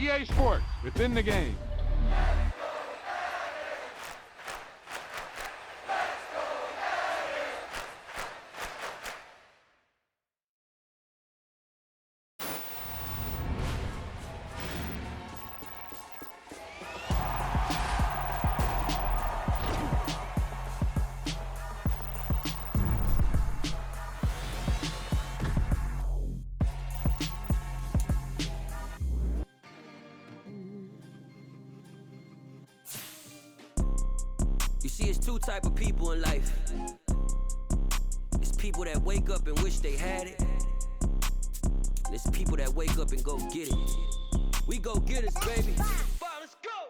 EA Sports, within the game. You see, it's two type of people in life. It's people that wake up and wish they had it. And it's people that wake up and go get it. We go get it, baby.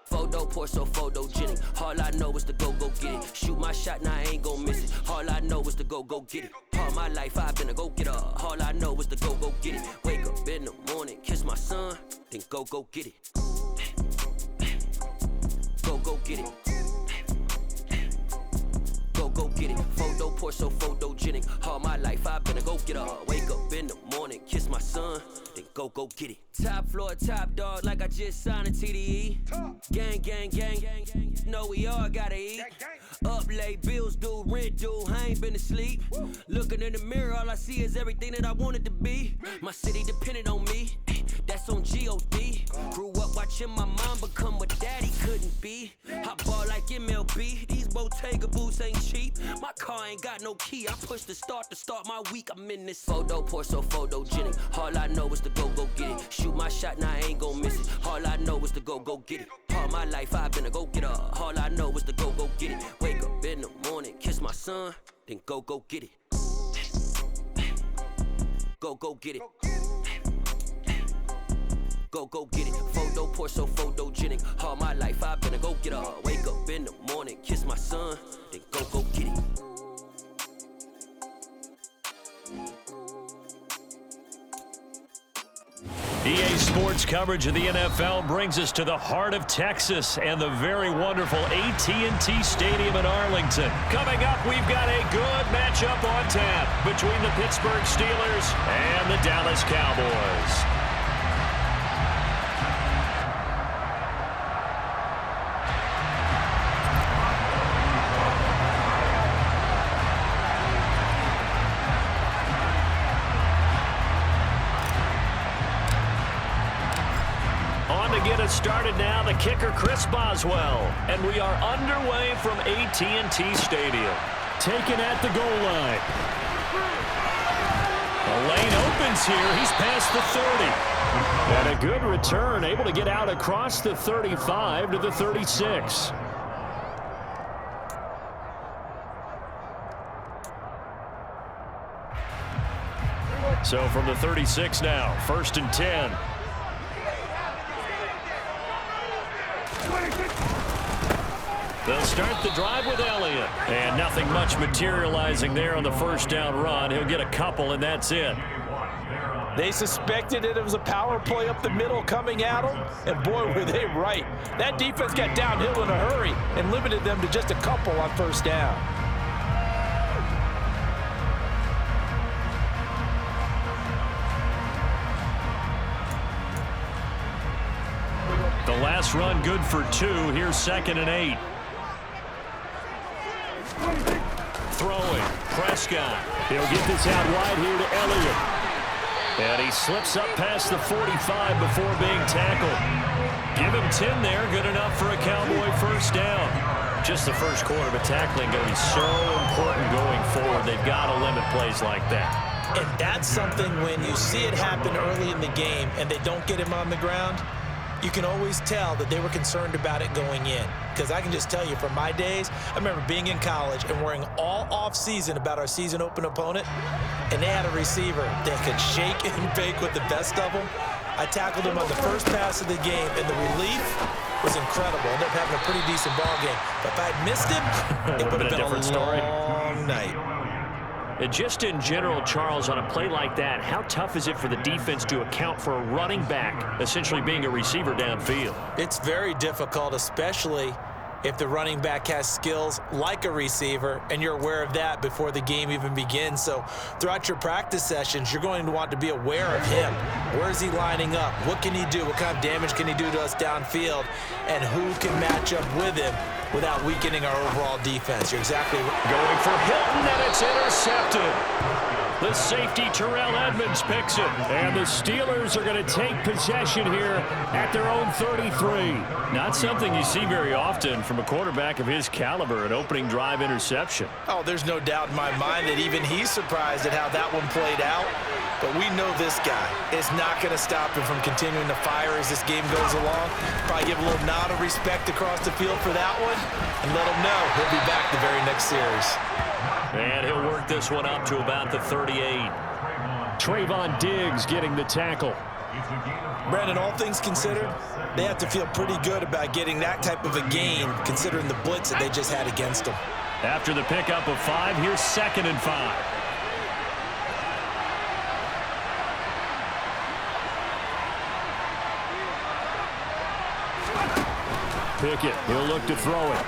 Photo poor, so photogenic. All I know is to go get it. Shoot my shot, now I ain't gon' miss it. All I know is to go get it. All my life I've been a go-getter. All I know is to go get it. Wake up in the morning, kiss my son, then go get it. Go get it. Go get it. Photo poor, so photogenic. All my life I've been a go-getter. Wake up in the morning, kiss my son, then go get it. Top floor, top dog, like I just signed a TDE. Gang, gang, gang, gang. Know we all gotta eat. Up late, bills due, rent due, I ain't been asleep. Looking in the mirror, all I see is everything that I wanted to be. My city depended on me, that's on G.O.D. Grew up watching my mom become what daddy couldn't be. I ball like MLB, these Bottega boots ain't cheap. My car ain't got no key, I push the start to start my week. I'm in this photo poor, so photogenic. All I know is to go get it. Shoot my shot, now I ain't gon' miss it. All I know is to go get it. All my life I've been a go-getter. All I know is to go get it. Wake up in the morning, kiss my son, then go get it. Go get it. Go get it. Photo poor, so photogenic. All my life I've been a go-getter. Wake up in the morning, kiss my son, then go get it. EA Sports coverage of the NFL brings us to the heart of Texas and the very wonderful AT&T Stadium in Arlington. Coming up, we've got a good matchup on tap between the Pittsburgh Steelers and the Dallas Cowboys. Get us started now, the kicker Chris Boswell, and we are underway from AT&T Stadium. Taken at the goal line. The lane opens here. He's past the 30. And a good return, able to get out across the 35 to the 36. So from the 36 now, 1st and 10. They'll start the drive with Elliott. And nothing much materializing there on the first down run. He'll get a couple, and that's it. They suspected it was a power play up the middle coming at them, and boy, were they right. That defense got downhill in a hurry and limited them to just a couple on first down. The last run good for 2. Here's 2nd and 8. Throwing. Prescott. He'll get this out wide here to Elliott. And he slips up past the 45 before being tackled. Give him 10 there. Good enough for a Cowboy first down. Just the first quarter, but tackling going to be so important going forward. They've got to limit plays like that. And that's something when you see it happen early in the game and they don't get him on the ground, you can always tell that they were concerned about it going in. Because I can just tell you from my days, I remember being in college and worrying all off-season about our season open opponent, and they had a receiver that could shake and bake with the best of them. I tackled him on the first pass of the game, and the relief was incredible. Ended up having a pretty decent ball game. But if I'd missed him, it would have been a different long night. And just in general, Charles, on a play like that, how tough is it for the defense to account for a running back essentially being a receiver downfield? It's very difficult, especially if the running back has skills like a receiver, and you're aware of that before the game even begins. So throughout your practice sessions, you're going to want to be aware of him. Where is he lining up? What can he do? What kind of damage can he do to us downfield? And who can match up with him without weakening our overall defense? You're exactly right. Going for Hilton, and it's intercepted. The safety, Terrell Edmonds, picks it. And the Steelers are going to take possession here at their own 33. Not something you see very often from a quarterback of his caliber, an opening drive interception. Oh, there's no doubt in my mind that even he's surprised at how that one played out. But we know this guy is not going to stop him from continuing to fire as this game goes along. Probably give a little nod of respect across the field for that one and let him know he'll be back the very next series. And he'll work this one up to about the 38. Trayvon Diggs getting the tackle. Brandon, all things considered, they have to feel pretty good about getting that type of a gain considering the blitz that they just had against them. After the pickup of 5, here's 2nd and 5. Pickett, he'll look to throw it.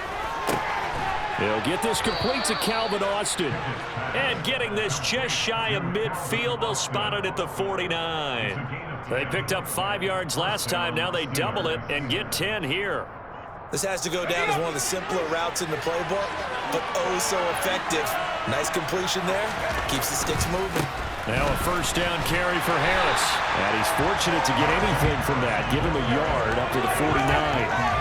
He'll get this complete to Calvin Austin. And getting this just shy of midfield, they'll spot it at the 49. They picked up 5 yards last time. Now they double it and get 10 here. This has to go down as one of the simpler routes in the playbook, but oh so effective. Nice completion there. Keeps the sticks moving. Now a first down carry for Harris. And he's fortunate to get anything from that. Give him a yard up to the 49.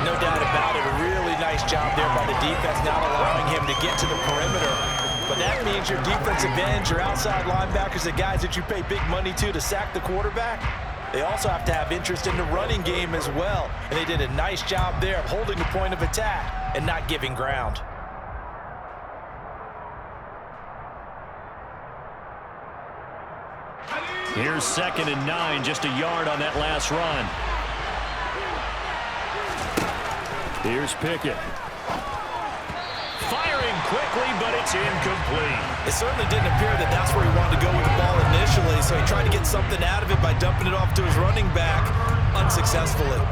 No doubt about it. A really nice job there by the defense, not allowing him to get to the perimeter. But that means your defensive ends, your outside linebackers, the guys that you pay big money to sack the quarterback, they also have to have interest in the running game as well. And they did a nice job there of holding the point of attack and not giving ground. Here's 2nd and 9, just a yard on that last run. Here's Pickett. Firing quickly, but it's incomplete. It certainly didn't appear that that's where he wanted to go with the ball initially, so he tried to get something out of it by dumping it off to his running back unsuccessfully.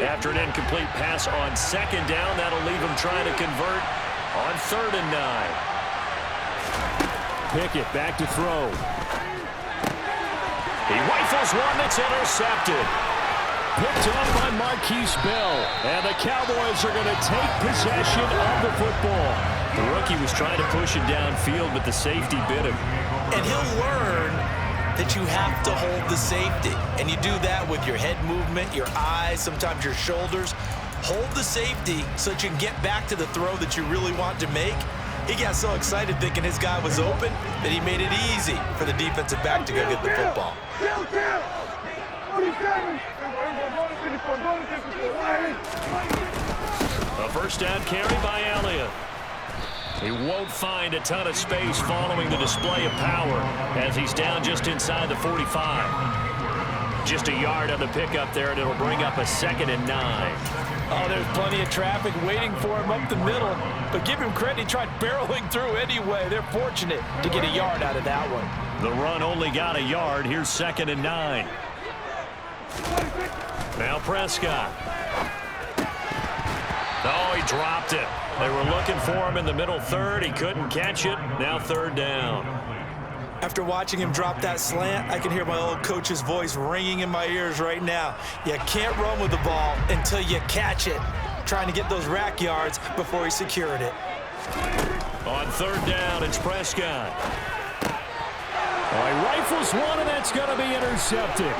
After an incomplete pass on 2nd down, that'll leave him trying to convert on 3rd and 9. Pickett back to throw. He rifles one that's intercepted. Picked up by Marquise Bell. And the Cowboys are going to take possession of the football. The rookie was trying to push him downfield, but the safety bit him. And he'll learn that you have to hold the safety. And you do that with your head movement, your eyes, sometimes your shoulders. Hold the safety so that you can get back to the throw that you really want to make. He got so excited thinking his guy was open that he made it easy for the defensive back to go get the football. A first down carry by Elliott. He won't find a ton of space following the display of power as he's down just inside the 45. Just a yard on the pickup there, and it'll bring up a 2nd and 9. Oh, there's plenty of traffic waiting for him up the middle. But give him credit, he tried barreling through anyway. They're fortunate to get a yard out of that one. The run only got a yard. Here's 2nd and 9. Now Prescott. Oh, he dropped it. They were looking for him in the middle 3rd. He couldn't catch it. Now 3rd down. After watching him drop that slant, I can hear my old coach's voice ringing in my ears right now. You can't run with the ball until you catch it. Trying to get those rack yards before he secured it. On 3rd down, it's Prescott. Oh, he rifles one, and that's going to be intercepted.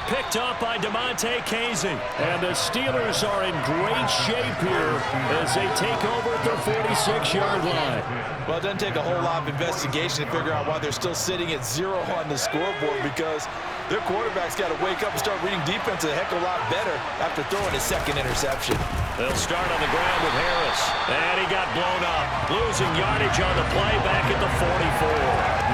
Picked up by DeMonte Casey. And the Steelers are in great shape here as they take over at their 46-yard line. Well, it doesn't take a whole lot of investigation to figure out why they're still sitting at 0 on the scoreboard, because their quarterback's got to wake up and start reading defense a heck of a lot better after throwing his 2nd interception. They'll start on the ground with Harris. And he got blown up. Losing yardage on the play back at the 44.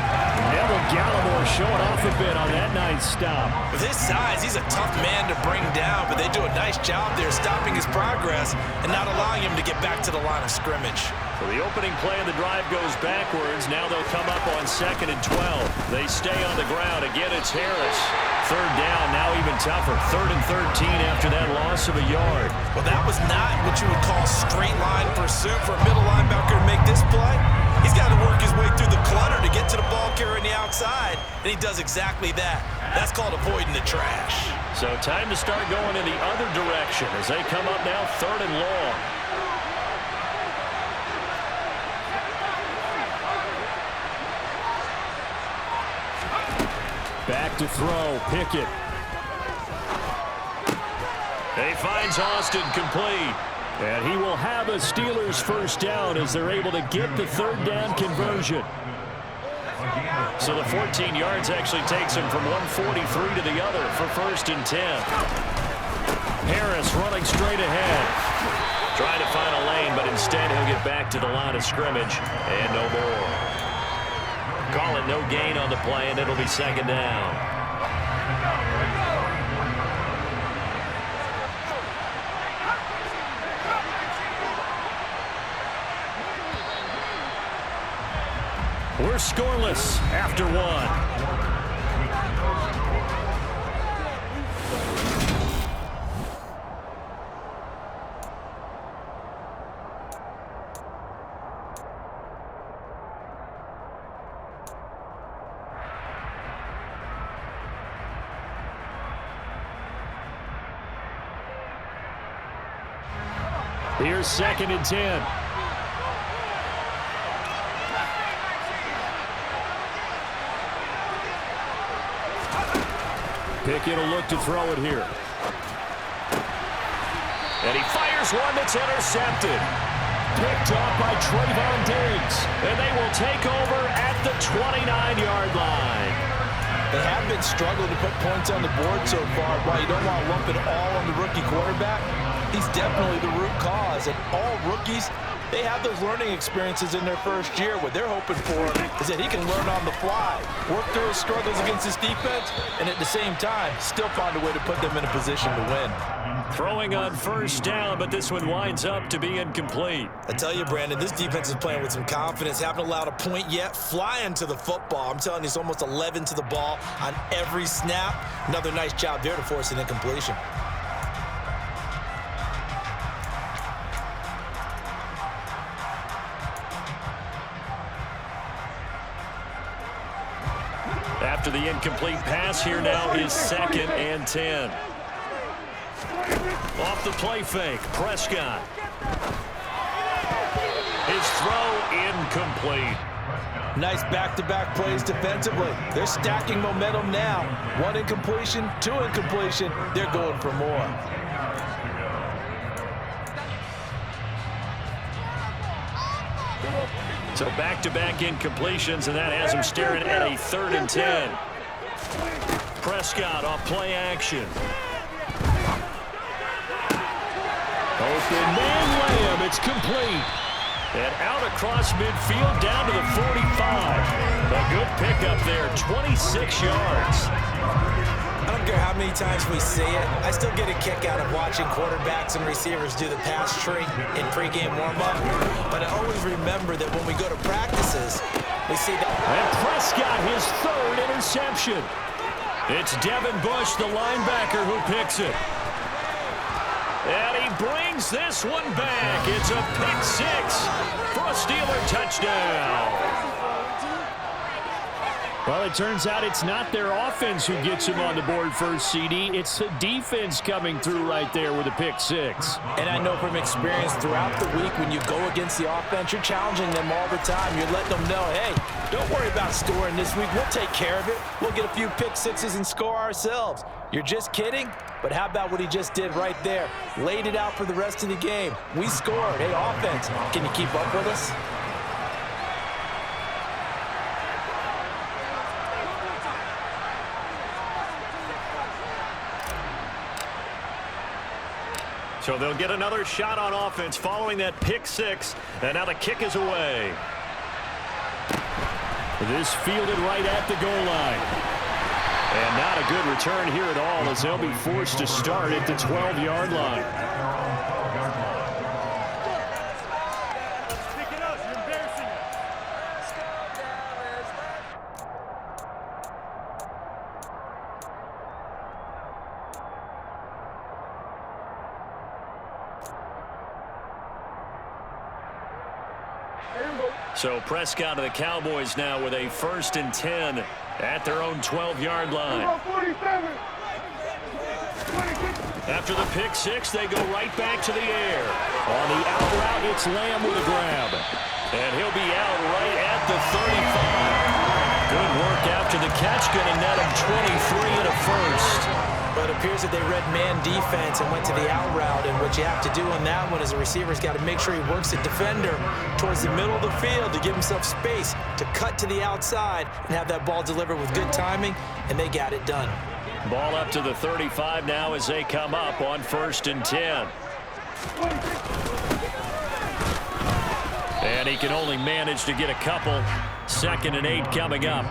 Neville Gallimore showing off a bit on that nice stop. With his size, he's a tough man to bring down, but they do a nice job there stopping his progress and not allowing him to get back to the line of scrimmage. So the opening play of the drive goes backwards. Now they'll come up on 2nd and 12. They stay on the ground. Again, it's Harris. 3rd down, now even tougher. 3rd and 13 after that loss of a yard. Well, that was not what you would call straight line pursuit for a middle linebacker to make this play. He's got to work his way through the clutter to get to the ball carrier on the outside, and he does exactly that. That's called avoiding the trash. So time to start going in the other direction as they come up now 3rd and long. Back to throw, Pickett. He finds Austin complete. And he will have a Steelers first down as they're able to get the 3rd down conversion. So the 14 yards actually takes him from 143 to the other for 1st and 10. Harris running straight ahead. Trying to find a lane, but instead he'll get back to the line of scrimmage and no more. Call it no gain on the play, and it'll be 2nd down. We're scoreless after 1. Here's 2nd and 10. Pickett will look to throw it here. And he fires one that's intercepted. Picked up by Trayvon Diggs. And they will take over at the 29-yard line. They have been struggling to put points on the board so far. While you don't want to lump it all on the rookie quarterback, he's definitely the root cause. And all rookies, they have those learning experiences in their first year. What they're hoping for is that he can learn on the fly, work through his struggles against his defense, and at the same time, still find a way to put them in a position to win. Throwing on 1st down, but this one winds up to be incomplete. I tell you, Brandon, this defense is playing with some confidence. Haven't allowed a point yet. Flying to the football. I'm telling you, it's almost 11 to the ball on every snap. Another nice job there to force an incompletion. After the incomplete pass, here now is 2nd and 10. Off the play fake, Prescott. His throw incomplete. Nice back-to-back plays defensively. They're stacking momentum now. 1 incompletion, 2 incompletion. They're going for more. So back-to-back incompletions, and that has him staring at a 3rd and 10. Prescott off play action. Open man layup, it's complete. And out across midfield down to the 45. A good pickup there, 26 yards. I don't care how many times we see it. I still get a kick out of watching quarterbacks and receivers do the pass tree in pregame warm-up. But I always remember that when we go to practices, we see that. And Prescott, his 3rd interception. It's Devin Bush, the linebacker, who picks it. And he brings this one back. It's a pick 6 for a Steeler touchdown. Well, it turns out it's not their offense who gets him on the board first, CD. It's the defense coming through right there with a pick 6. And I know from experience throughout the week, when you go against the offense, you're challenging them all the time. You're letting them know, hey, don't worry about scoring this week. We'll take care of it. We'll get a few pick 6s and score ourselves. You're just kidding? But how about what he just did right there? Laid it out for the rest of the game. We scored. Hey, offense, can you keep up with us? So they'll get another shot on offense following that pick 6, and now the kick is away. This fielded right at the goal line. And not a good return here at all as they'll be forced to start at the 12-yard line. So Prescott of the Cowboys now with a 1st and 10 at their own 12-yard line. After the pick six, they go right back to the air. On the out route, it's Lamb with a grab. And he'll be out right at the 35. Good work after the catch, going to net him 23 and a first. But it appears that they read man defense and went to the out route, and what you have to do on that one is a receiver's got to make sure he works the defender towards the middle of the field to give himself space to cut to the outside and have that ball delivered with good timing, and they got it done. Ball up to the 35 now as they come up on 1st and 10. And he can only manage to get a couple. 2nd and 8 coming up.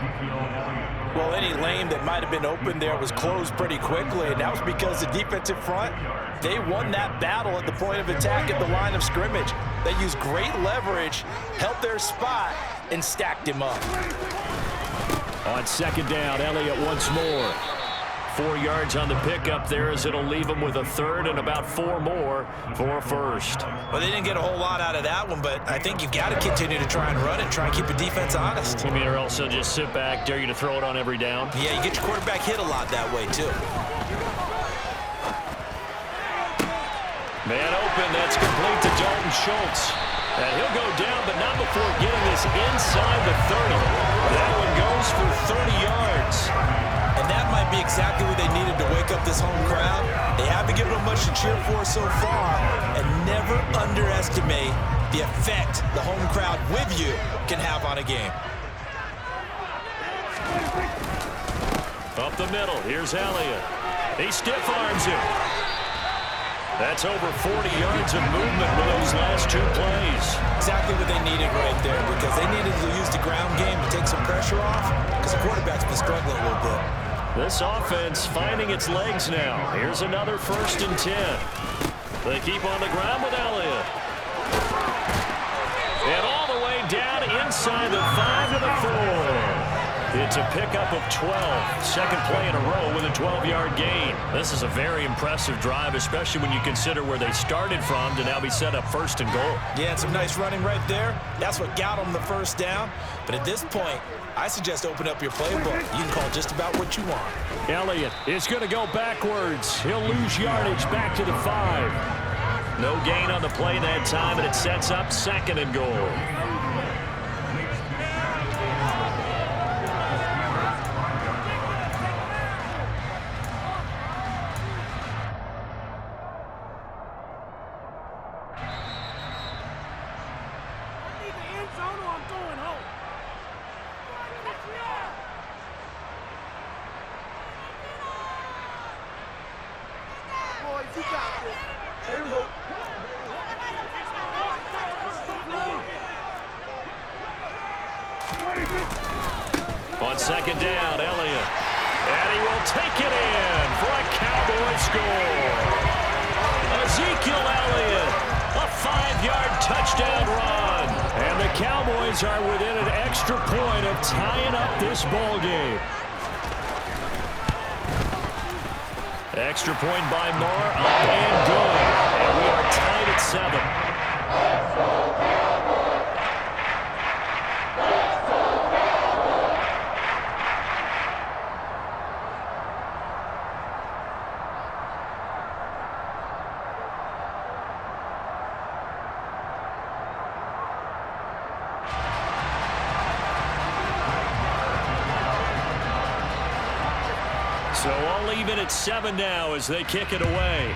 Well, any lane that might have been open there was closed pretty quickly, and that was because the defensive front, they won that battle at the point of attack at the line of scrimmage. They used great leverage, held their spot, and stacked him up. On 2nd down, Elliott once more. 4 yards on the pickup there as it'll leave him with a 3rd and about 4 more for a first. Well, they didn't get a whole lot out of that one, but I think you've got to continue to try and run it, try and keep the defense honest. You mean or else they'll just sit back, dare you to throw it on every down? Yeah, you get your quarterback hit a lot that way, too. Man open, that's complete to Dalton Schultz. And he'll go down, but not before getting this inside the 30. That one goes for 30 yards. And that might be exactly what they needed to wake up this home crowd. They haven't given them much to cheer for so far, and never underestimate the effect the home crowd with you can have on a game. Up the middle, here's Elliott. He stiff arms him. That's over 40 yards of movement with those last 2 plays. Exactly what they needed right there, because they needed to use the ground game to take some pressure off, because the quarterback's been struggling a little bit. This offense finding its legs now. Here's another 1st and 10. They keep on the ground with Elliott. And all the way down inside the 5 to the 4. It's a pickup of 12. Second play in a row with a 12-yard gain. This is a very impressive drive, especially when you consider where they started from to now be set up 1st and goal. Yeah, and some nice running right there. That's what got them the first down. But at this point, I suggest open up your playbook. You can call just about what you want. Elliott is going to go backwards. He'll lose yardage back to the 5. No gain on the play that time, and it sets up 2nd and goal. On 2nd down, Elliott. And he will take it in for a Cowboy score. Ezekiel Elliott, a 5-yard touchdown run. And the Cowboys are within an extra point of tying up this ball game. Extra point by Moore, up and good. And we are tied at 7. So all even at 7 now as they kick it away.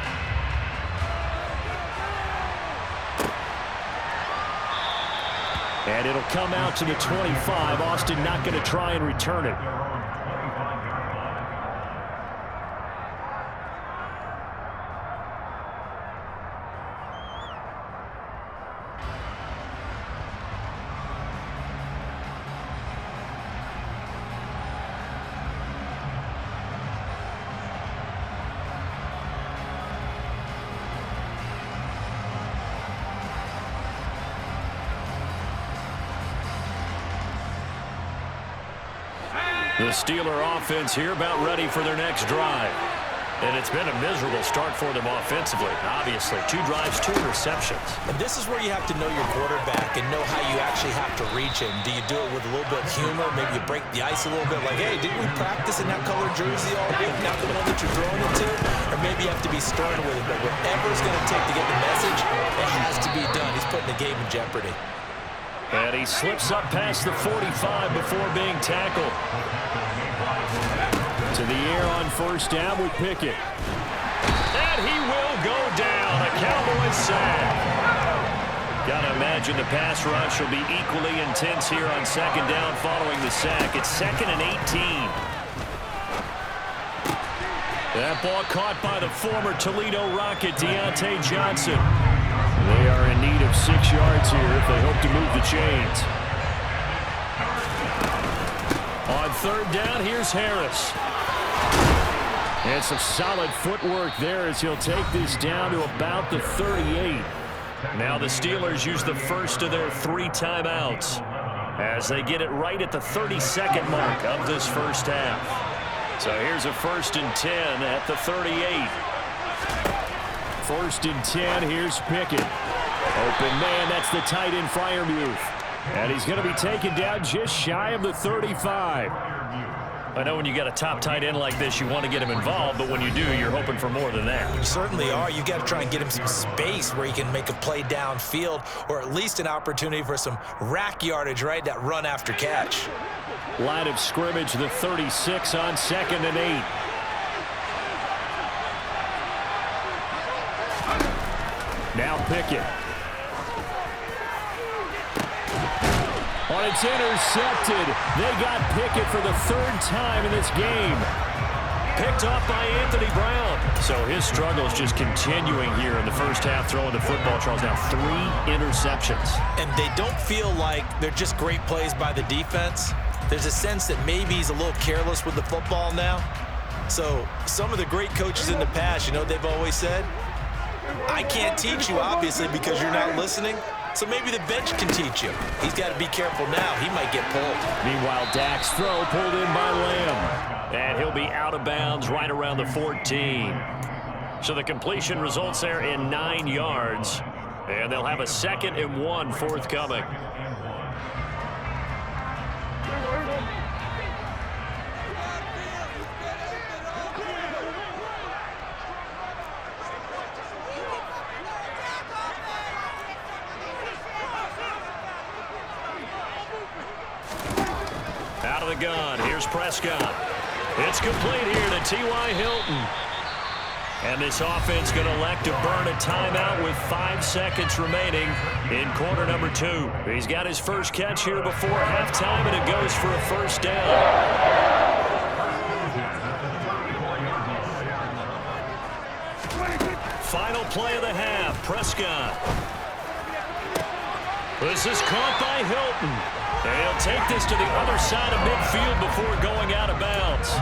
And it'll come out to the 25. Austin not going to try and return it. The Steeler offense here about ready for their next drive. And it's been a miserable start for them offensively. Obviously, 2 drives, 2 interceptions. And this is where you have to know your quarterback and know how you actually have to reach him. Do you do it with a little bit of humor? Maybe you break the ice a little bit like, hey, didn't we practice in that colored jersey all week? Not the one that you're throwing it to? Or maybe you have to be stern with it. But whatever it's going to take to get the message, it has to be done. He's putting the game in jeopardy. And he slips up past the 45 before being tackled. To the air on first down with Pickett. And he will go down. A Cowboys sack. Got to imagine the pass rush will be equally intense here on second down following the sack. It's 2nd and 18. That ball caught by the former Toledo Rocket, Deontay Johnson. They are in need of 6 yards here if they hope to move the chains. On third down, here's Harris. And some solid footwork there as he'll take this down to about the 38. Now the Steelers use the first of their 3 timeouts as they get it right at the 32nd mark of this first half. So here's a 1st and 10 at the 38. 1st and 10, here's Pickett. Open man, that's the tight end Freiermuth. And he's going to be taken down just shy of the 35. I know when you got a top tight end like this, you want to get him involved, but when you do, you're hoping for more than that. You certainly are. You got to try and get him some space where he can make a play downfield, or at least an opportunity for some rack yardage, right? That run after catch. Line of scrimmage, the 36 on 2nd and 8. Now Pickett. It's intercepted. They got Pickett for the 3rd time in this game. Picked off by Anthony Brown. So his struggles just continuing here in the first half throwing the football. Charles, now 3 interceptions. And they don't feel like they're just great plays by the defense. There's a sense that maybe he's a little careless with the football now. So some of the great coaches in the past, you know what they've always said? I can't teach you, obviously, because you're not listening. So maybe the bench can teach you. He's got to be careful now. He might get pulled. Meanwhile, Dak's throw pulled in by Lamb. And he'll be out of bounds right around the 14. So the completion results there in 9 yards. And they'll have a 2nd and 1 forthcoming. Out of the gun. Here's Prescott. It's complete here to T.Y. Hilton. And this offense going to elect to burn a timeout with 5 seconds remaining in quarter number 2. He's got his first catch here before halftime, and it goes for a first down. Final play of the half. Prescott. This is caught by Hilton. And he'll take this to the other side of midfield before going out of bounds.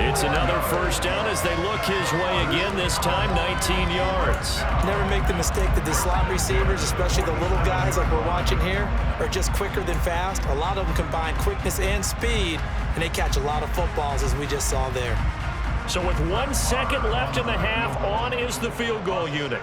It's another first down as they look his way again, this time 19 yards. Never make the mistake that the slot receivers, especially the little guys like we're watching here, are just quicker than fast. A lot of them combine quickness and speed, and they catch a lot of footballs, as we just saw there. So with 1 second left in the half, on is the field goal unit.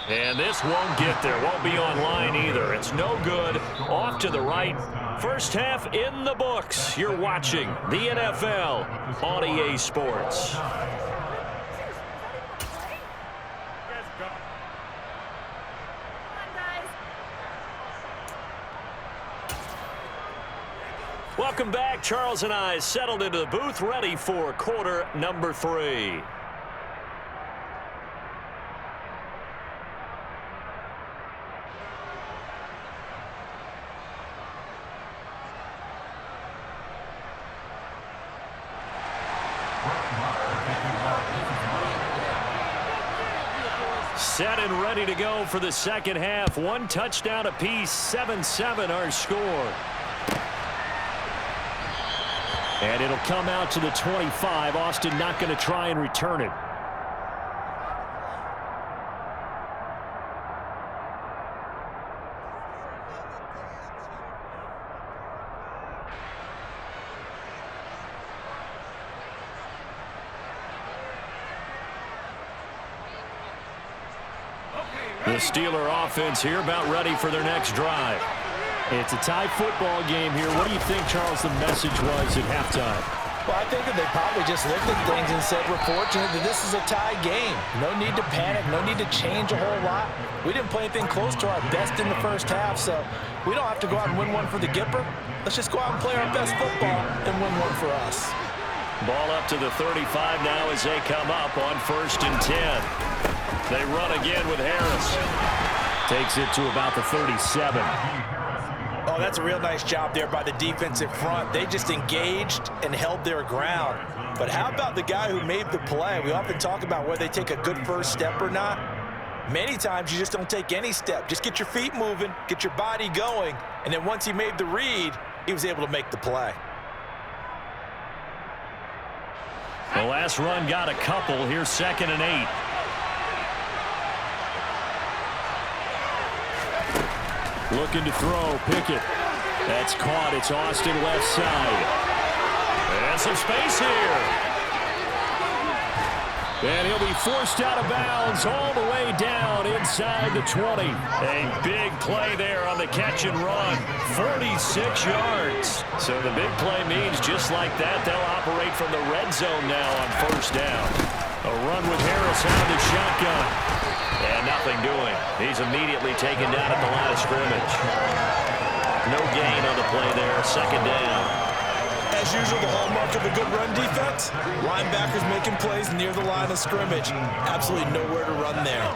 And this won't get there. Won't be online either. It's no good. Off to the right. First half in the books. You're watching the NFL on EA Sports. Welcome back. Charles and I settled into the booth, ready for quarter number 3. Set and ready to go for the second half. 1 touchdown apiece, 7-7 our score. And it'll come out to the 25. Austin not going to try and return it. The Steeler offense here about ready for their next drive. It's a tie football game here. What do you think, Charles, the message was at halftime? Well, I think that they probably just looked at things and said, we're fortunate that this is a tie game. No need to panic, no need to change a whole lot. We didn't play anything close to our best in the first half, so we don't have to go out and win one for the Gipper. Let's just go out and play our best football and win one for us. Ball up to the 35 now as they come up on 1st and 10. They run again with Harris. Takes it to about the 37. Oh, that's a real nice job there by the defensive front. They just engaged and held their ground. But how about the guy who made the play? We often talk about whether they take a good first step or not. Many times you just don't take any step. Just get your feet moving, get your body going, and then once he made the read, he was able to make the play. The last run got a couple. Here's 2nd and 8. Looking to throw, Pickett. That's caught. It's Austin left side. And some space here. And he'll be forced out of bounds all the way down inside the 20. A big play there on the catch and run. 46 yards. So the big play means just like that, they'll operate from the red zone now on 1st down. A run with Harris out of the shotgun. And nothing doing. He's immediately taken down at the line of scrimmage. No gain on the play there. 2nd down. As usual, the hallmark of a good run defense, linebackers making plays near the line of scrimmage. Absolutely nowhere to run there.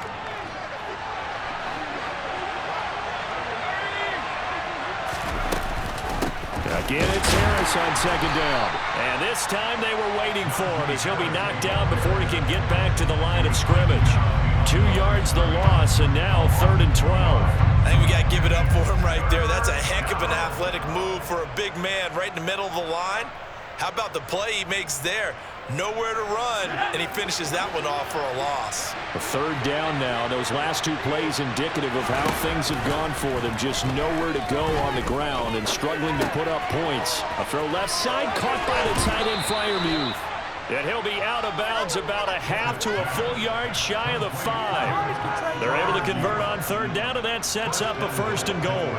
Again, it's Harris on 2nd down. And this time they were waiting for him as he'll be knocked down before he can get back to the line of scrimmage. 2 yards the loss, and now 3rd and 12. I think we got to give it up for him right there. That's a heck of an athletic move for a big man right in the middle of the line. How about the play he makes there? Nowhere to run, and he finishes that one off for a loss. A 3rd down now. Those last 2 plays indicative of how things have gone for them. Just nowhere to go on the ground and struggling to put up points. A throw left side, caught by the tight end Freiermuth. And he'll be out of bounds about a half to a full yard shy of the 5. They're able to convert on 3rd down, and that sets up a 1st and goal.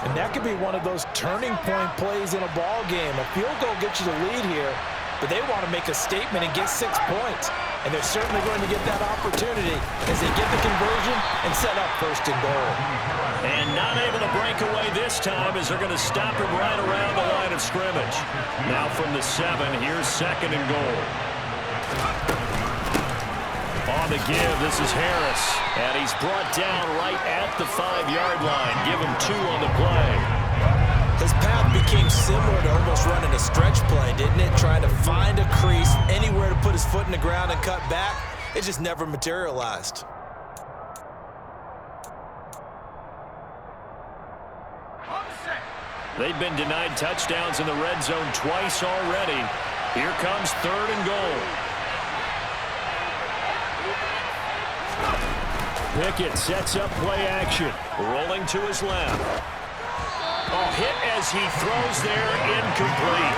And that could be one of those turning point plays in a ball game. A field goal gets you the lead here, but they want to make a statement and get 6 points. And they're certainly going to get that opportunity as they get the conversion and set up 1st and goal. And not able to break away this time as they're going to stop him right around the line of scrimmage. Now from the 7, here's 2nd and goal. On the give, this is Harris. And he's brought down right at the 5-yard line. Give him 2 on the play. His path became similar to almost running a stretch play, didn't it? Trying to find a crease, anywhere to put his foot in the ground and cut back. It just never materialized. They've been denied touchdowns in the red zone twice already. Here comes 3rd and goal. Pickett sets up play action. Rolling to his left. Oh, hit as he throws there, incomplete.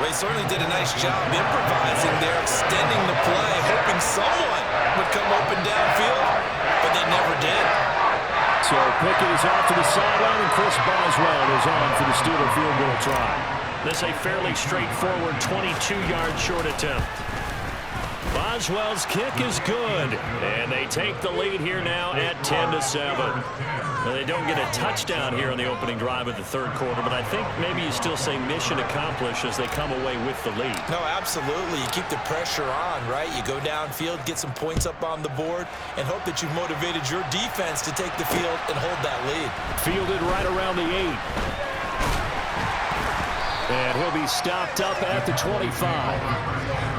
Well, he certainly did a nice job improvising there, extending the play, hoping someone would come open downfield, but they never did. So Pickett is off to the sideline, and Chris Boswell is on for the Steeler field goal try. This is a fairly straightforward 22-yard short attempt. Boswell's kick is good, and they take the lead here now at 10-7. Now, they don't get a touchdown here on the opening drive of the 3rd quarter, but I think maybe you still say mission accomplished as they come away with the lead. No, absolutely. You keep the pressure on, right? You go downfield, get some points up on the board, and hope that you've motivated your defense to take the field and hold that lead. Fielded right around the 8. And he'll be stopped up at the 25.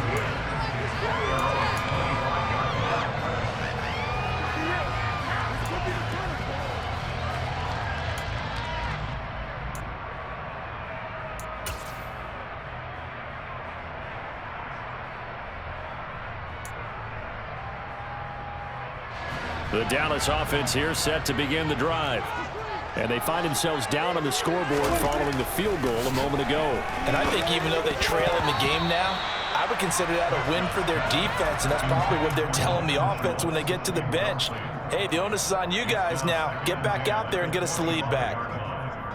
The Dallas offense here set to begin the drive. And they find themselves down on the scoreboard following the field goal a moment ago. And I think even though they trail in the game now, I would consider that a win for their defense, and that's probably what they're telling the offense when they get to the bench. Hey, the onus is on you guys now. Get back out there and get us the lead back.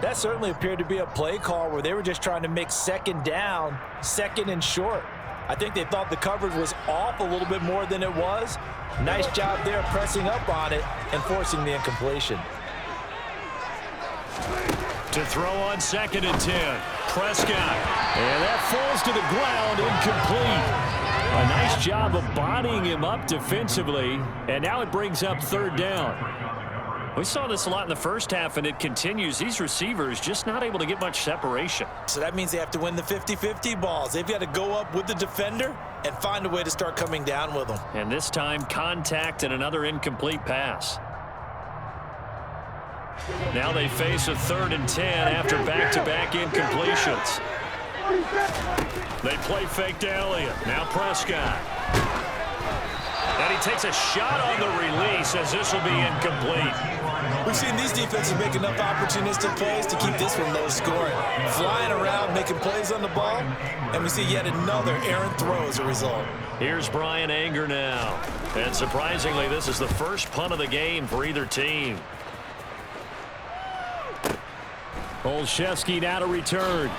That certainly appeared to be a play call where they were just trying to make second down, second and short. I think they thought the coverage was off a little bit more than it was. Nice job there pressing up on it and forcing the incompletion. To throw on 2nd and 10. Prescott. And that falls to the ground, incomplete. A nice job of bodying him up defensively, and now it brings up 3rd down. We saw this a lot in the first half, and it continues. These receivers just not able to get much separation. So that means they have to win the 50-50 balls. They've got to go up with the defender and find a way to start coming down with them. And this time, contact and another incomplete pass. Now they face a 3rd and 10 after back-to-back incompletions. They play fake to Elliott. Now Prescott. And he takes a shot on the release as this will be incomplete. We've seen these defenses make enough opportunistic plays to keep this one low scoring. Flying around, making plays on the ball, and we see yet another errant throw as a result. Here's Brian Anger now. And surprisingly, this is the first punt of the game for either team. Olszewski now to return.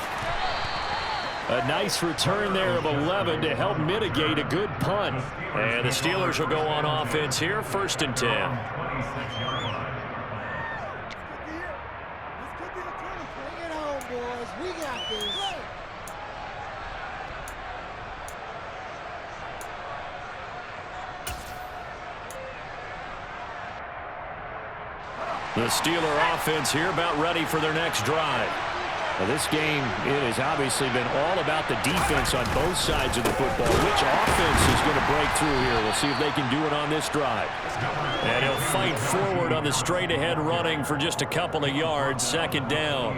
A nice return there of 11 to help mitigate a good punt. And the Steelers will go on offense here, 1st and 10. The Steeler offense here about ready for their next drive. Now this game, it has obviously been all about the defense on both sides of the football. Which offense is going to break through here? We'll see if they can do it on this drive. And he'll fight forward on the straight-ahead running for just a couple of yards, 2nd down.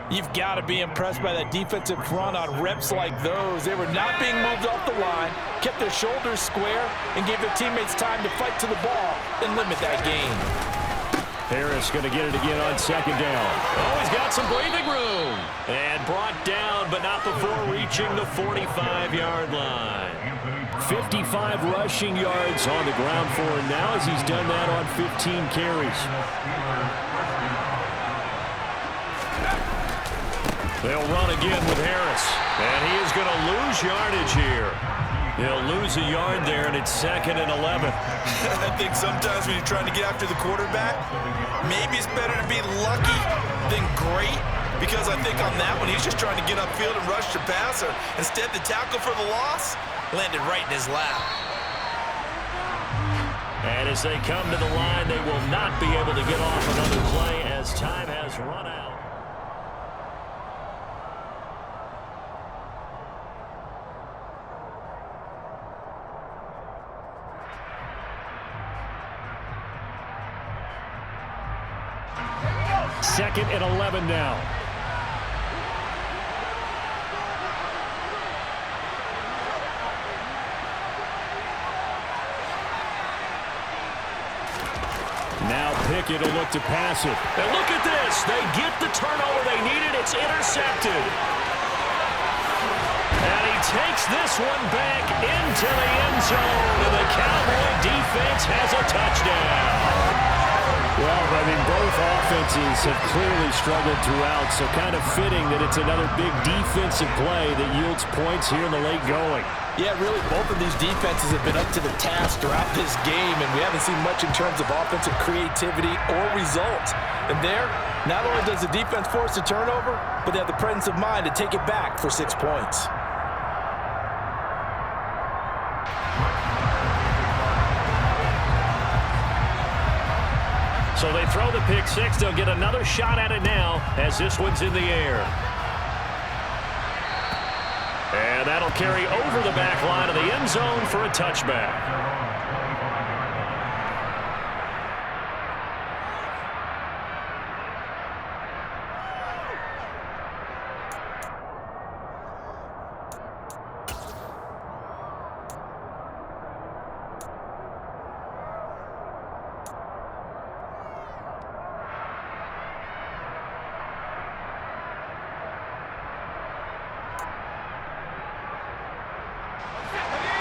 You've got to be impressed by that defensive front on reps like those. They were not being moved off the line, kept their shoulders square, and gave their teammates time to fight to the ball and limit that gain. Harris going to get it again on 2nd down. Oh, he's got some breathing room. And brought down, but not before reaching the 45-yard line. 55 rushing yards on the ground for him now as he's done that on 15 carries. They'll run again with Harris. And he is going to lose yardage here. He'll lose a yard there, and it's 2nd and 11. I think sometimes when you're trying to get after the quarterback, maybe it's better to be lucky than great, because I think on that one, he's just trying to get upfield and rush the passer. Instead, the tackle for the loss landed right in his lap. And as they come to the line, they will not be able to get off another play as time has run out. Second and 11 now. Now Pickett will look to pass it. And look at this. They get the turnover they needed. It's intercepted. And he takes this one back into the end zone. And the Cowboy defense has a touchdown. Well, I mean, both offenses have clearly struggled throughout, so kind of fitting that it's another big defensive play that yields points here in the late going. Yeah, really, both of these defenses have been up to the task throughout this game, and we haven't seen much in terms of offensive creativity or results. And there, not only does the defense force a turnover, but they have the presence of mind to take it back for 6 points. So they throw the pick six. They'll get another shot at it now as this one's in the air. And that'll carry over the back line of the end zone for a touchback.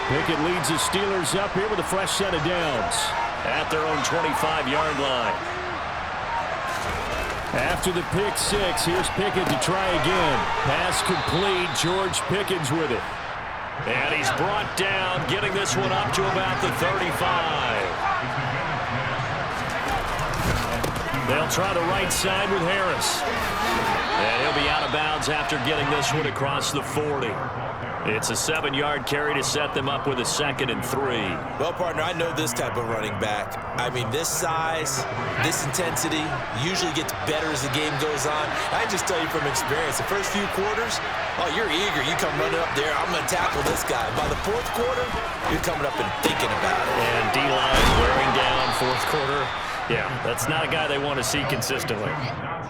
Pickett leads the Steelers up here with a fresh set of downs at their own 25-yard line. After the pick six, here's Pickett to try again. Pass complete. George Pickens with it. And he's brought down, getting this one up to about the 35. They'll try the right side with Harris. And he'll be out of bounds after getting this one across the 40. It's a 7-yard carry to set them up with a 2nd and 3. Well, partner, I know this type of running back. I mean, this size, this intensity usually gets better as the game goes on. I just tell you from experience, the first few quarters, oh, you're eager. You come running up there, I'm going to tackle this guy. By the 4th quarter, you're coming up and thinking about it. And D-line wearing down 4th quarter. Yeah, that's not a guy they want to see consistently.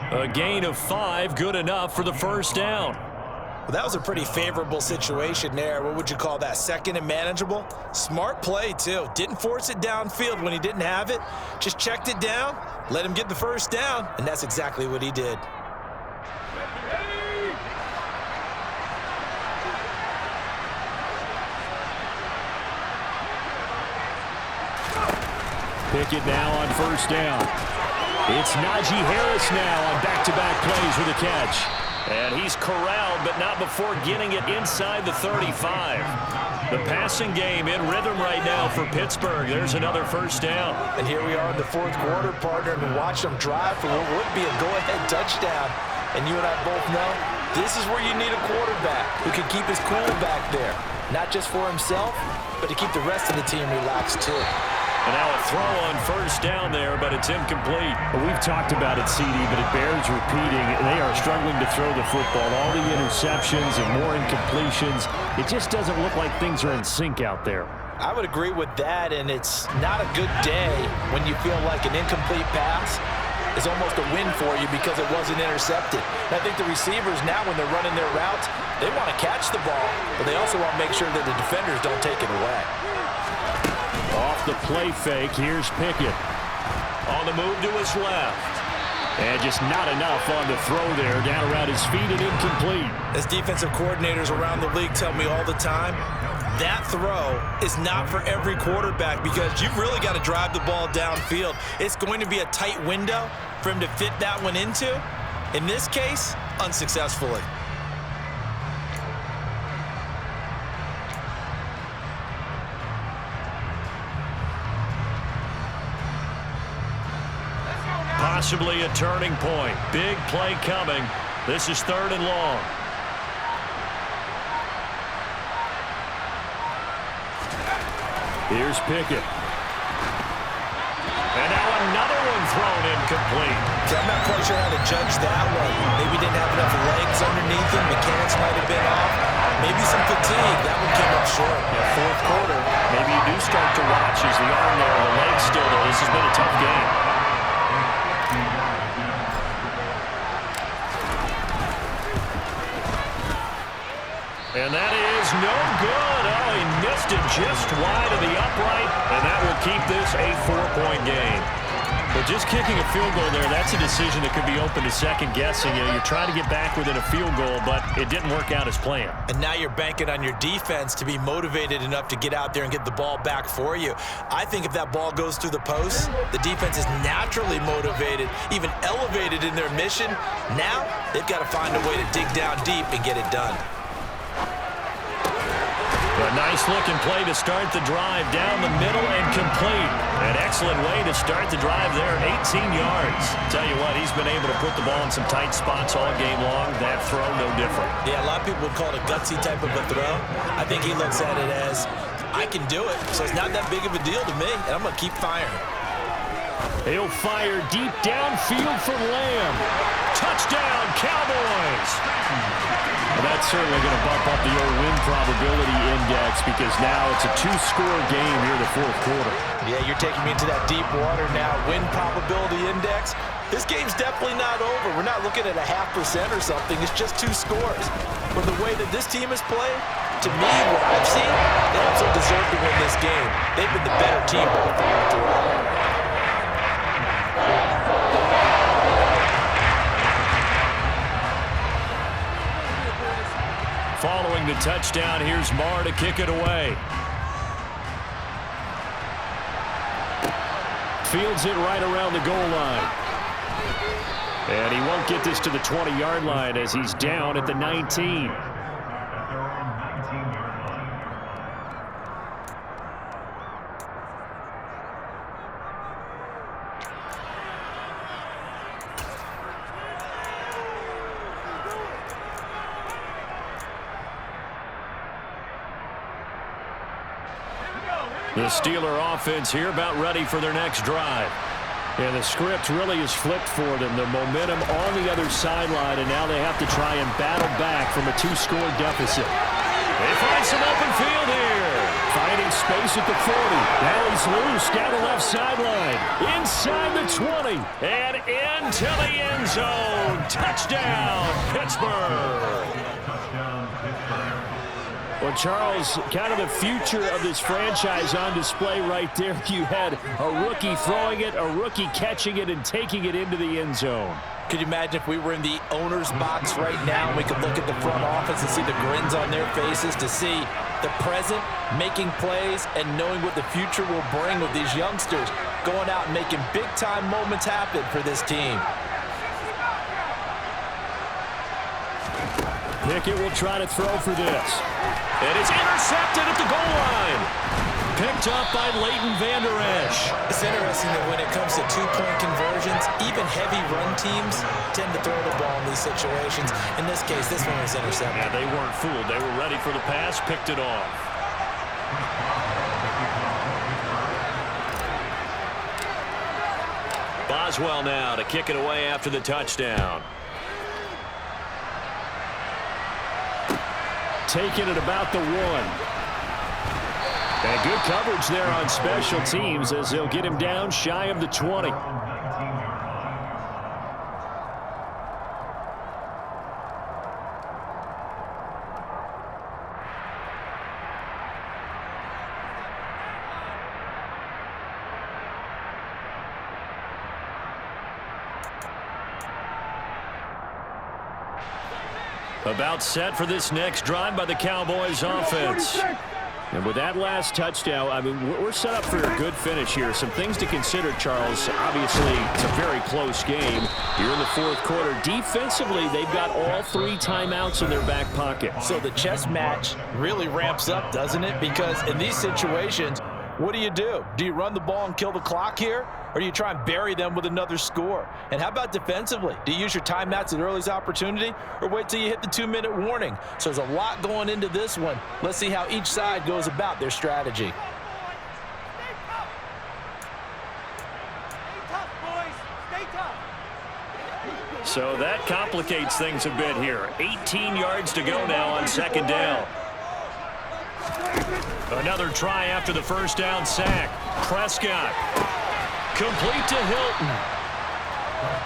A gain of 5, good enough for the first down. Well, that was a pretty favorable situation there. What would you call that? 2nd and manageable? Smart play, too. Didn't force it downfield when he didn't have it. Just checked it down, let him get the first down, and that's exactly what he did. Pickett now on first down. It's Najee Harris now on back-to-back plays with a catch. And he's corralled, but not before getting it inside the 35. The passing game in rhythm right now for Pittsburgh. There's another first down. And here we are in the 4th quarter, partner, and watch them drive for what would be a go-ahead touchdown. And you and I both know this is where you need a quarterback who can keep his cool back there. Not just for himself, but to keep the rest of the team relaxed, too. And now a throw on first down there, but it's incomplete. Well, we've talked about it, CD, but it bears repeating. They are struggling to throw the football. All the interceptions and more incompletions. It just doesn't look like things are in sync out there. I would agree with that, and it's not a good day when you feel like an incomplete pass is almost a win for you because it wasn't intercepted. And I think the receivers now, when they're running their routes, they want to catch the ball, but they also want to make sure that the defenders don't take it away. Off the play fake, here's Pickett. On the move to his left. And just not enough on the throw there, down around his feet and incomplete. As defensive coordinators around the league tell me all the time, that throw is not for every quarterback because you've really got to drive the ball downfield. It's going to be a tight window for him to fit that one into. In this case, unsuccessfully. Possibly a turning point. Big play coming. This is 3rd and long. Here's Pickett. And now another one thrown incomplete. I'm not quite sure how to judge that one. Maybe didn't have enough legs underneath him. Mechanics might have been off. Maybe some fatigue. That one came up short. Yeah, 4th quarter. Maybe you do start to watch as the arm there, the legs still there. This has been a tough game. And that is no good. Oh, he missed it just wide of the upright, and that will keep this a 4-point game. But just kicking a field goal there, that's a decision that could be open to second guessing. You know, you're trying to get back within a field goal, but it didn't work out as planned. And now you're banking on your defense to be motivated enough to get out there and get the ball back for you. I think if that ball goes through the post, the defense is naturally motivated, even elevated in their mission. Now they've got to find a way to dig down deep and get it done. A nice-looking play to start the drive down the middle and complete. An excellent way to start the drive there, 18 yards. Tell you what, he's been able to put the ball in some tight spots all game long. That throw, no different. Yeah, a lot of people would call it a gutsy type of a throw. I think he looks at it as, I can do it, so it's not that big of a deal to me, and I'm going to keep firing. He'll fire deep downfield for Lamb. Touchdown, Cowboys! Well, that's certainly going to bump up the old win probability index because now it's a 2-score game here in the 4th quarter. Yeah, you're taking me into that deep water now. Win probability index. This game's definitely not over. We're not looking at a 0.5% or something. It's just 2 scores. But the way that this team has played, to me, what I've seen, they also deserve to win this game. They've been the better team both the way through. Following the touchdown, here's Marr to kick it away. Fields it right around the goal line. And he won't get this to the 20-yard line as he's down at the 19. The Steeler offense here about ready for their next drive. And the script really is flipped for them. The momentum on the other sideline, and now they have to try and battle back from a 2-score deficit. They find some open field here. Finding space at the 40. Now he's loose down the left sideline. Inside the 20. And into the end zone. Touchdown, Pittsburgh. Well, Charles, kind of the future of this franchise on display right there. You had a rookie throwing it, a rookie catching it, and taking it into the end zone. Could you imagine if we were in the owner's box right now and we could look at the front office and see the grins on their faces, to see the present making plays and knowing what the future will bring with these youngsters going out and making big-time moments happen for this team. Pickett will try to throw for this. And it's intercepted at the goal line. Picked up by Leighton Vander Esch. It's interesting that when it comes to two-point conversions, even heavy run teams tend to throw the ball in these situations. In this case, this one was intercepted. Yeah, they weren't fooled. They were ready for the pass, picked it off. Boswell now to kick it away after the touchdown. Taking it about the 1. And good coverage there on special teams as they'll get him down shy of the 20. About set for this next drive by the Cowboys offense. And with that last touchdown, I mean, we're set up for a good finish here. Some things to consider, Charles. Obviously, it's a very close game. You're in the fourth quarter. Defensively, they've got all 3 timeouts in their back pocket. So the chess match really ramps up, doesn't it? Because in these situations, what do? Do you run the ball and kill the clock here? Or do you try and bury them with another score? And how about defensively? Do you use your timeouts at earliest opportunity or wait till you hit the 2-minute warning? So there's a lot going into this one. Let's see how each side goes about their strategy. So that complicates things a bit here. 18 yards to go now on second down. Another try after the first down sack. Prescott. Complete to Hilton.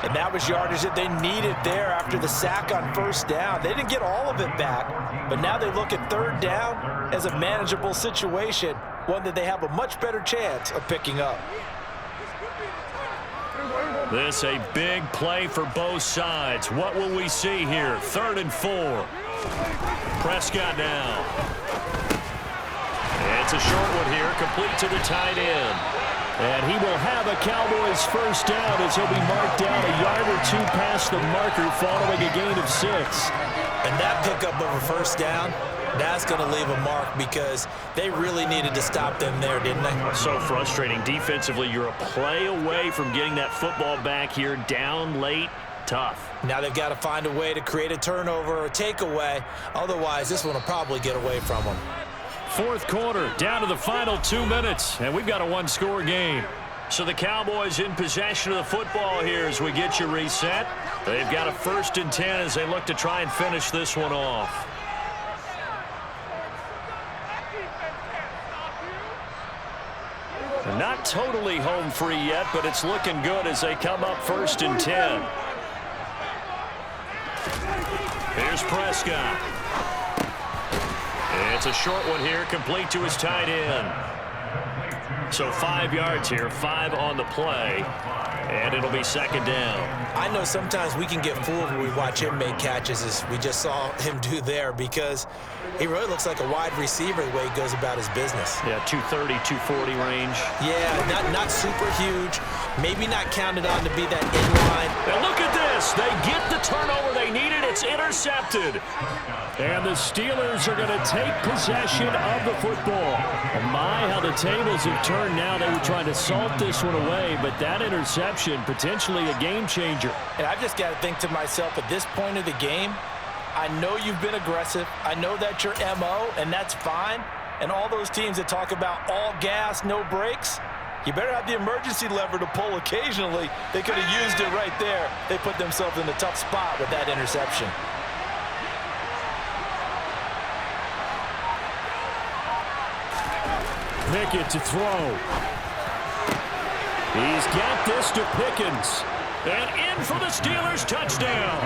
And that was yardage that they needed there after the sack on first down. They didn't get all of it back, but now they look at third down as a manageable situation, one that they have a much better chance of picking up. This a big play for both sides. What will we see here? 3rd and 4. Prescott now. It's a short one here, complete to the tight end. And he will have a Cowboys first down as he'll be marked down a yard or 2 past the marker following a gain of 6. And that pickup of a first down, that's going to leave a mark because they really needed to stop them there, didn't they? So frustrating. Defensively, you're a play away from getting that football back here, down late. Tough. Now they've got to find a way to create a turnover or a takeaway. Otherwise, this one will probably get away from them. Fourth quarter, down to the final 2 minutes, and we've got a 1-score game. So the Cowboys in possession of the football here as we get you reset. They've got a 1st and 10 as they look to try and finish this one off. Not totally home free yet, but it's looking good as they come up 1st and 10. Here's Prescott. It's a short one here, complete to his tight end. So 5 yards here, 5 on the play, and it'll be second down. I know sometimes we can get fooled when we watch him make catches, as we just saw him do there, because he really looks like a wide receiver the way he goes about his business. Yeah, 230, 240 range. Yeah, not super huge, maybe not counted on to be that inline. And look at this. They get the turnover they needed. It's intercepted. And the Steelers are going to take possession of the football. And my, how the tables have turned now. They were trying to salt this one away, but that interception, potentially a game changer. And I've just got to think to myself, at this point of the game, I know you've been aggressive. I know that's your MO, and that's fine. And all those teams that talk about all gas, no brakes, you better have the emergency lever to pull occasionally. They could have used it right there. They put themselves in a tough spot with that interception. Pickett to throw. He's got this to Pickens. And in for the Steelers touchdown.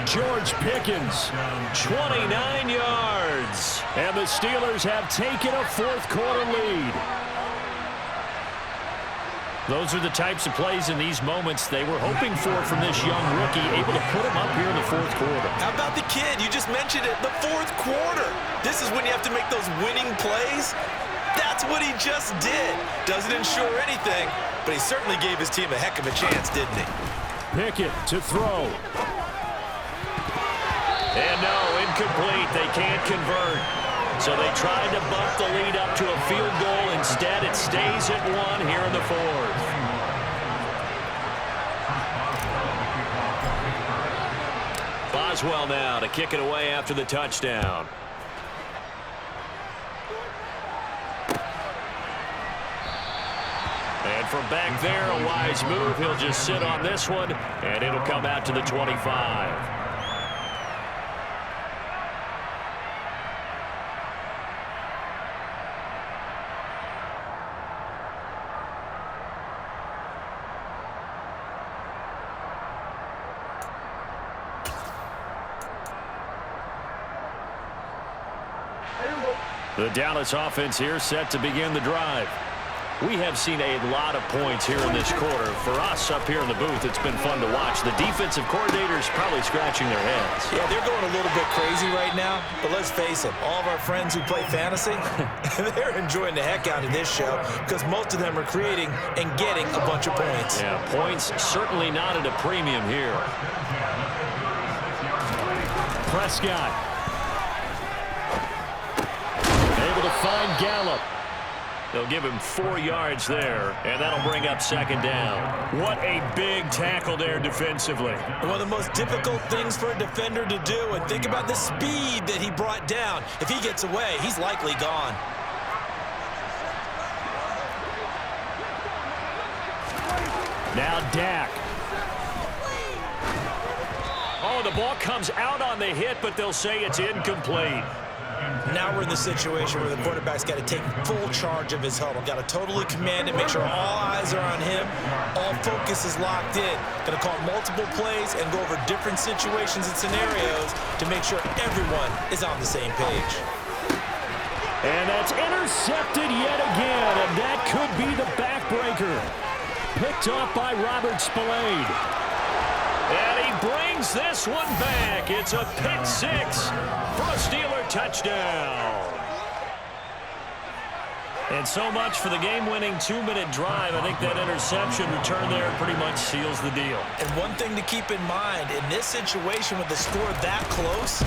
George Pickens. 29 yards. And the Steelers have taken a fourth-quarter lead. Those are the types of plays in these moments they were hoping for from this young rookie, able to put him up here in the fourth quarter. How about the kid? You just mentioned it, the fourth quarter. This is when you have to make those winning plays. That's what he just did. Doesn't ensure anything, but he certainly gave his team a heck of a chance, didn't he? Pickett to throw. And no, incomplete. They can't convert. So they tried to bump the lead up to a field goal. Instead, it stays at 1 here in the fourth. Boswell now to kick it away after the touchdown. And from back there, a wise move. He'll just sit on this one, and it'll come out to the 25. The Dallas offense here set to begin the drive. We have seen a lot of points here in this quarter. For us up here in the booth, it's been fun to watch. The defensive coordinators probably scratching their heads. Yeah, they're going a little bit crazy right now, but let's face it, all of our friends who play fantasy, they're enjoying the heck out of this show because most of them are creating and getting a bunch of points. Yeah, points certainly not at a premium here. Prescott. Able to find Gallup. They'll give him 4 yards there, and that'll bring up second down. What a big tackle there defensively. One of the most difficult things for a defender to do, and think about the speed that he brought down. If he gets away, he's likely gone. Now Dak. Oh, the ball comes out on the hit, but they'll say it's incomplete. Now we're in the situation where the quarterback's got to take full charge of his huddle. Got to totally command it, make sure all eyes are on him. All focus is locked in. Going to call multiple plays and go over different situations and scenarios to make sure everyone is on the same page. And that's intercepted yet again, and that could be the backbreaker. Picked up by Robert Spillane. And he brings this one back. It's a pick six for a Steeler touchdown. And so much for the game-winning 2-minute drive. I think that interception return there pretty much seals the deal. And one thing to keep in mind, in this situation with the score that close,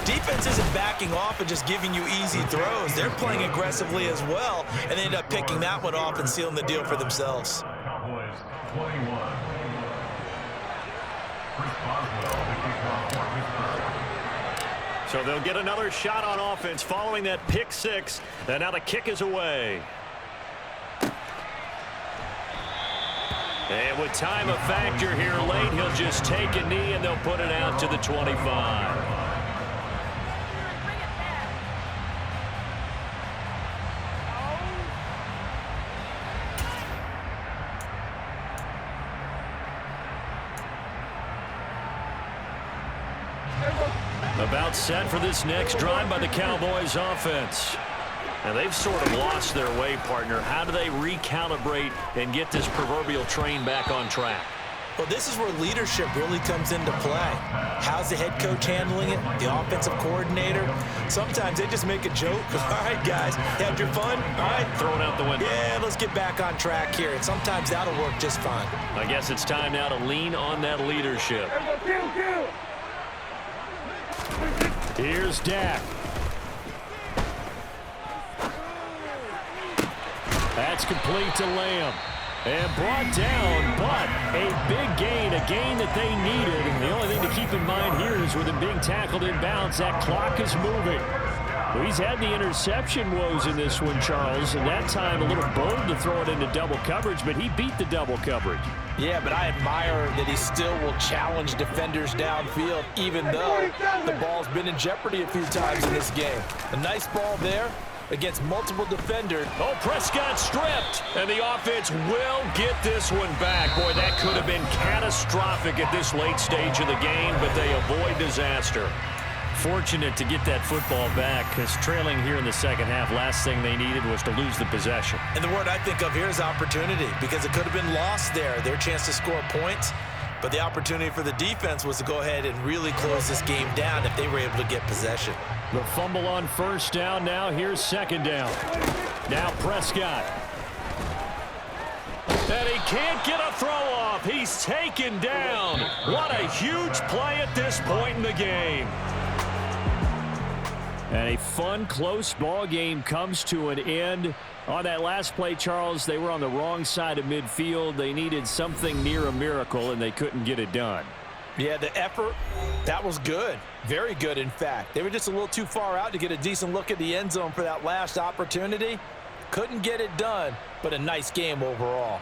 defense isn't backing off and just giving you easy throws. They're playing aggressively as well, and they end up picking that one off and sealing the deal for themselves. Cowboys 21. So they'll get another shot on offense following that pick six. And now the kick is away. And with time a factor here late, he'll just take a knee and they'll put it out to the 25. About set for this next drive by the Cowboys offense. And they've sort of lost their way, partner. How do they recalibrate and get this proverbial train back on track? Well, this is where leadership really comes into play. How's the head coach handling it? The offensive coordinator? Sometimes they just make a joke. All right, guys, had your fun? All right. Throw it out the window. Yeah, let's get back on track here. And sometimes that'll work just fine. I guess it's time now to lean on that leadership. Here's Dak. That's complete to Lamb. And brought down, but a big gain, a gain that they needed. And the only thing to keep in mind here is with him being tackled in bounds, that clock is moving. Well, he's had the interception woes in this one, Charles, and that time a little bold to throw it into double coverage, but he beat the double coverage. Yeah, but I admire that he still will challenge defenders downfield, even though the ball's been in jeopardy a few times in this game. A nice ball there against multiple defenders. Oh, Prescott stripped, and the offense will get this one back. Boy, that could have been catastrophic at this late stage of the game, but they avoid disaster. Fortunate to get that football back, because trailing here in the second half, last thing they needed was to lose the possession. And the word I think of here is opportunity, because it could have been lost there, their chance to score points. But the opportunity for the defense was to go ahead and really close this game down if they were able to get possession. The fumble on first down. Now here's second down. Now Prescott. And he can't get a throw off. He's taken down. What a huge play at this point in the game. And a fun, close ball game comes to an end. On that last play, Charles, they were on the wrong side of midfield. They needed something near a miracle, and they couldn't get it done. Yeah, the effort, that was good. Very good, in fact. They were just a little too far out to get a decent look at the end zone for that last opportunity. Couldn't get it done, but a nice game overall.